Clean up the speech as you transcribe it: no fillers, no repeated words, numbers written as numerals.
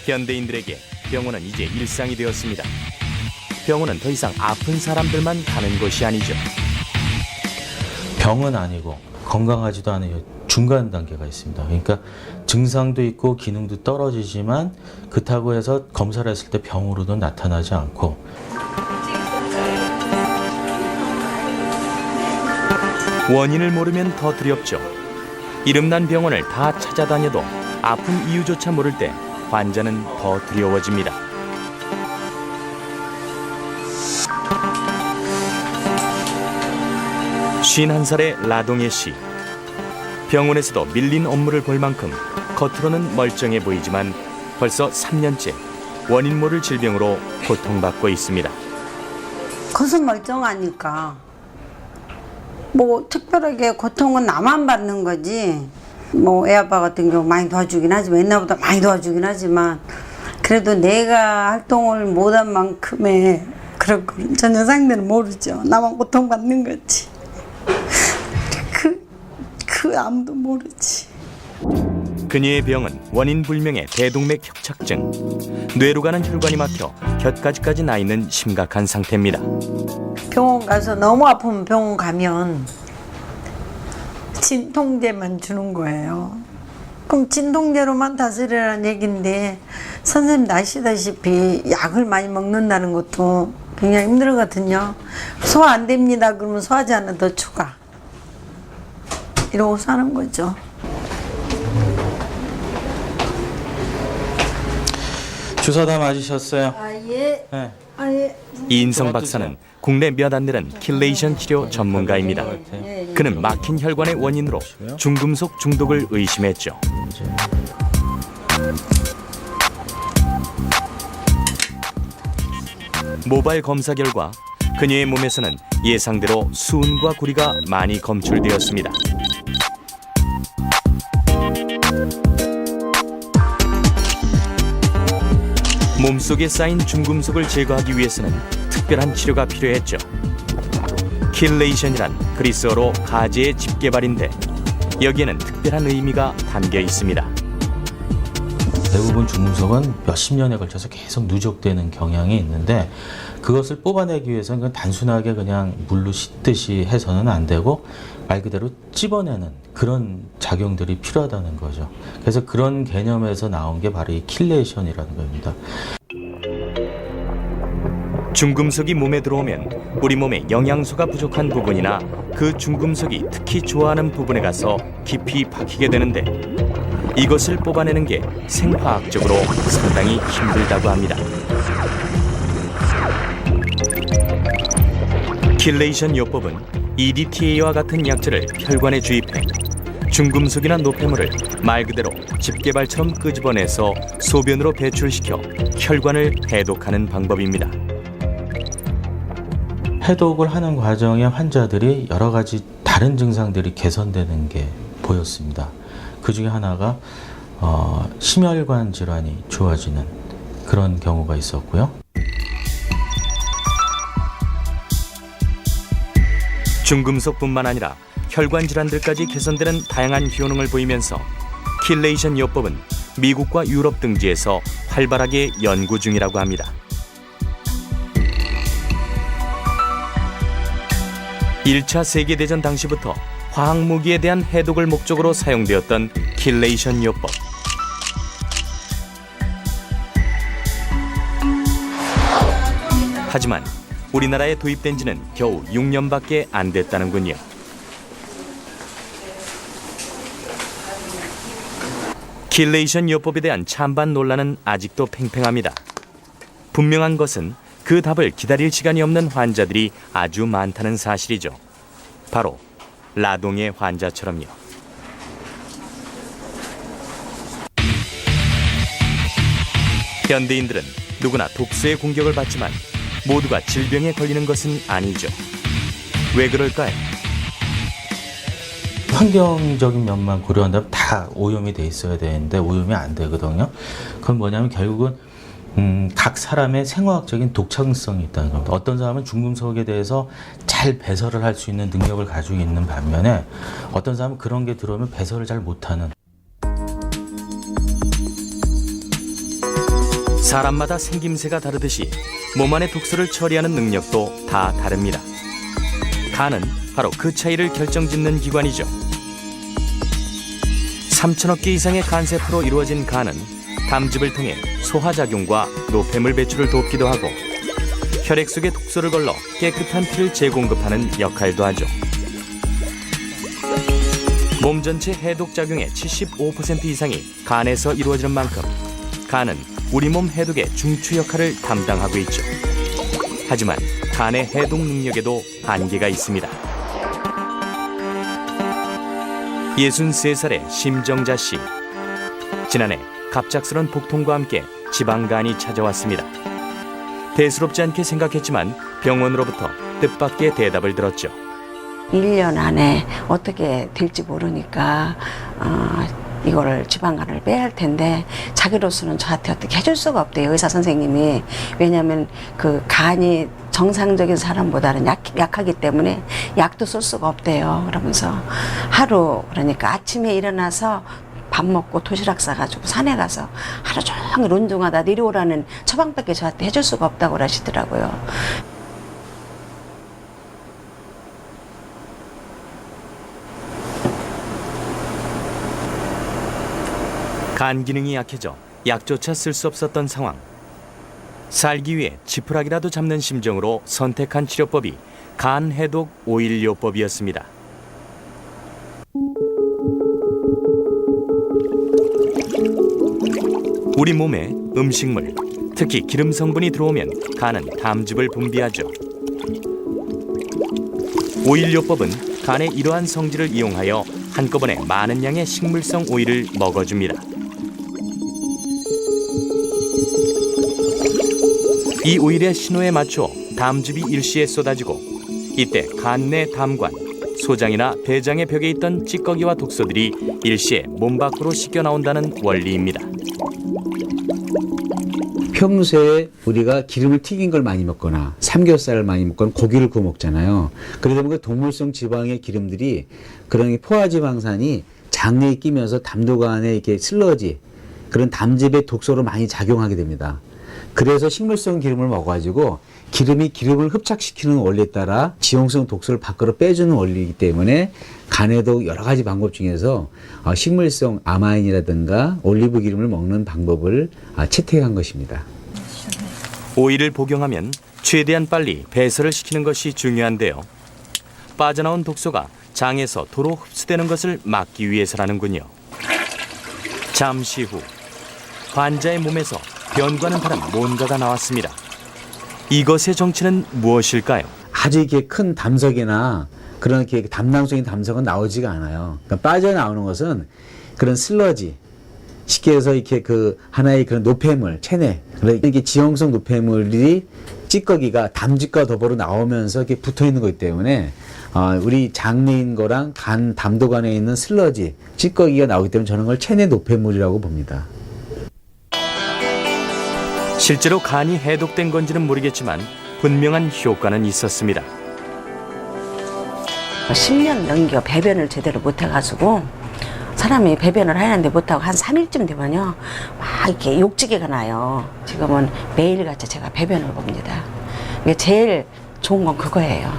현대인들에게 병원은 이제 일상이 되었습니다. 병원은 더 이상 아픈 사람들만 가는 곳이 아니죠. 병은 아니고 건강하지도 않은 중간 단계가 있습니다. 그러니까 증상도 있고 기능도 떨어지지만 그렇다고 해서 검사를 했을 때 병으로도 나타나지 않고 원인을 모르면 더 두렵죠. 이름난 병원을 다 찾아다녀도 아픈 이유조차 모를 때 환자는 더 두려워집니다. 쉰1살의 라동예 씨. 병원에서도 밀린 업무를 볼 만큼 겉으로는 멀쩡해 보이지만 벌써 3년째 원인 모를 질병으로 고통받고 있습니다. 겉은 멀쩡하니까 뭐 특별하게 고통은 나만 받는 거지. 뭐 애아빠 같은 경우 많이 도와주긴 하지만 옛날보다 많이 도와주긴 하지만 그래도 내가 활동을 못한 만큼의 그런 걸 전혀 상대는 모르죠. 나만 고통받는 거지. 그 아무도 모르지. 그녀의 병은 원인 불명의 대동맥 협착증. 뇌로 가는 혈관이 막혀 곁가지까지 나 있는 심각한 상태입니다. 병원 가서 너무 아프면 병원 가면 진통제만 주는 거예요. 그럼 진통제로만 다스리라는 얘기인데 선생님도 아시다시피 약을 많이 먹는다는 것도 굉장히 힘들거든요. 소화 안 됩니다. 그러면 소화제 하나 더 추가. 이러고 사는 거죠. 주사 다 맞으셨어요? 아 예. 네. 아 예. 이인성 박사는 국내 몇 안 되는 킬레이션 치료 전문가입니다. 그는 막힌 혈관의 원인으로 중금속 중독을 의심했죠. 모발 검사 결과 그녀의 몸에서는 예상대로 수은과 구리가 많이 검출되었습니다. 몸속에 쌓인 중금속을 제거하기 위해서는 특별한 치료가 필요했죠. 킬레이션이란 그리스어로 가지의 집게발인데 여기에는 특별한 의미가 담겨 있습니다. 대부분 중금속은 몇십 년에 걸쳐서 계속 누적되는 경향이 있는데 그것을 뽑아내기 위해서는 그냥 단순하게 그냥 물로 씻듯이 해서는 안 되고 말 그대로 찝어내는 그런 작용들이 필요하다는 거죠. 그래서 그런 개념에서 나온 게 바로 이 킬레이션이라는 겁니다. 중금속이 몸에 들어오면 우리 몸에 영양소가 부족한 부분이나 그 중금속이 특히 좋아하는 부분에 가서 깊이 박히게 되는데 이것을 뽑아내는 게 생화학적으로 상당히 힘들다고 합니다. 킬레이션 요법은 EDTA와 같은 약재를 혈관에 주입해 중금속이나 노폐물을 말 그대로 집게발처럼 끄집어내서 소변으로 배출시켜 혈관을 해독하는 방법입니다. 해독을 하는 과정에 환자들이 여러 가지 다른 증상들이 개선되는 게 보였습니다. 그 중에 하나가 심혈관 질환이 좋아지는 그런 경우가 있었고요. 중금속뿐만 아니라 혈관 질환들까지 개선되는 다양한 효능을 보이면서 킬레이션 요법은 미국과 유럽 등지에서 활발하게 연구 중이라고 합니다. 1차 세계대전 당시부터 화학무기에 대한 해독을 목적으로 사용되었던 킬레이션 요법. 하지만 우리나라에 도입된 지는 겨우 6년밖에 안 됐다는군요. 킬레이션 요법에 대한 찬반 논란은 아직도 팽팽합니다. 분명한 것은 그 답을 기다릴 시간이 없는 환자들이 아주 많다는 사실이죠. 바로 라동의 환자처럼요. 현대인들은 누구나 독소의 공격을 받지만 모두가 질병에 걸리는 것은 아니죠. 왜 그럴까요? 환경적인 면만 고려한다면 다 오염이 돼 있어야 되는데 오염이 안 되거든요. 그건 뭐냐면 결국은 각 사람의 생화학적인 독창성이 있다는 겁니다. 어떤 사람은 중금속에 대해서 잘 배설을 할 수 있는 능력을 가지고 있는 반면에 어떤 사람은 그런 게 들어오면 배설을 잘 못하는 사람마다 생김새가 다르듯이 몸 안의 독소를 처리하는 능력도 다 다릅니다. 간은 바로 그 차이를 결정짓는 기관이죠. 3천억 개 이상의 간세포로 이루어진 간은 담즙을 통해 소화작용과 노폐물 배출을 돕기도 하고 혈액 속에 독소를 걸러 깨끗한 피를 재공급하는 역할도 하죠. 몸 전체 해독작용의 75% 이상이 간에서 이루어지는 만큼 간은 우리 몸 해독의 중추 역할을 담당하고 있죠. 하지만 간의 해독 능력에도 한계가 있습니다. 63살의 심정자 씨. 지난해 갑작스런 복통과 함께 지방간이 찾아왔습니다. 대수롭지 않게 생각했지만 병원으로부터 뜻밖의 대답을 들었죠. 1년 안에 어떻게 될지 모르니까 이거를 지방간을 빼야 할 텐데 자기로서는 저한테 어떻게 해줄 수가 없대요, 의사 선생님이. 왜냐하면 그 간이 정상적인 사람보다는 약하기 때문에 약도 쓸 수가 없대요. 그러면서 하루, 그러니까 아침에 일어나서 밥 먹고 도시락 싸가지고 산에 가서 하루 종일 운동하다 내려오라는 처방밖에 저한테 해줄 수가 없다고 그러시더라고요. 간 기능이 약해져 약조차 쓸 수 없었던 상황. 살기 위해 지푸라기라도 잡는 심정으로 선택한 치료법이 간 해독 오일요법이었습니다. 우리 몸에 음식물, 특히 기름 성분이 들어오면 간은 담즙을 분비하죠. 오일요법은 간의 이러한 성질을 이용하여 한꺼번에 많은 양의 식물성 오일을 먹어줍니다. 이 오일의 신호에 맞춰 담즙이 일시에 쏟아지고 이때 간 내 담관, 소장이나 대장의 벽에 있던 찌꺼기와 독소들이 일시에 몸 밖으로 씻겨 나온다는 원리입니다. 평소에 우리가 기름을 튀긴 걸 많이 먹거나 삼겹살을 많이 먹거나 고기를 구워 먹잖아요. 그러다 보니까 동물성 지방의 기름들이 그런 포화지방산이 장내에 끼면서 담도관에 이렇게 슬러지, 그런 담즙의 독소로 많이 작용하게 됩니다. 그래서 식물성 기름을 먹어가지고 기름이 기름을 흡착시키는 원리에 따라 지용성 독소를 밖으로 빼주는 원리이기 때문에 간에도 여러 가지 방법 중에서 식물성 아마인이라든가 올리브 기름을 먹는 방법을 채택한 것입니다. 오일을 복용하면 최대한 빨리 배설을 시키는 것이 중요한데요. 빠져나온 독소가 장에서 도로 흡수되는 것을 막기 위해서라는군요. 잠시 후 환자의 몸에서 변과는 다른 뭔가가 나왔습니다. 이것의 정체는 무엇일까요? 아주 이렇게 큰 담석이나 그런 이렇게 담낭성인 담석은 나오지가 않아요. 그러니까 빠져나오는 것은 그런 슬러지, 쉽게 해서 이렇게 그 하나의 그런 노폐물, 체내, 이렇게 지용성 노폐물이 찌꺼기가 담즙과 더불어 나오면서 이렇게 붙어 있는 거기 때문에 우리 장내인 거랑 간 담도관에 있는 슬러지, 찌꺼기가 나오기 때문에 저는 그걸 체내 노폐물이라고 봅니다. 실제로 간이 해독된 건지는 모르겠지만 분명한 효과는 있었습니다. 10년 넘겨 배변을 제대로 못해가지고 사람이 배변을 하는데 못하고 한 3일쯤 되면요 막 이렇게 욕지게가 나요. 지금은 매일같이 제가 배변을 봅니다. 이게 제일 좋은 건 그거예요.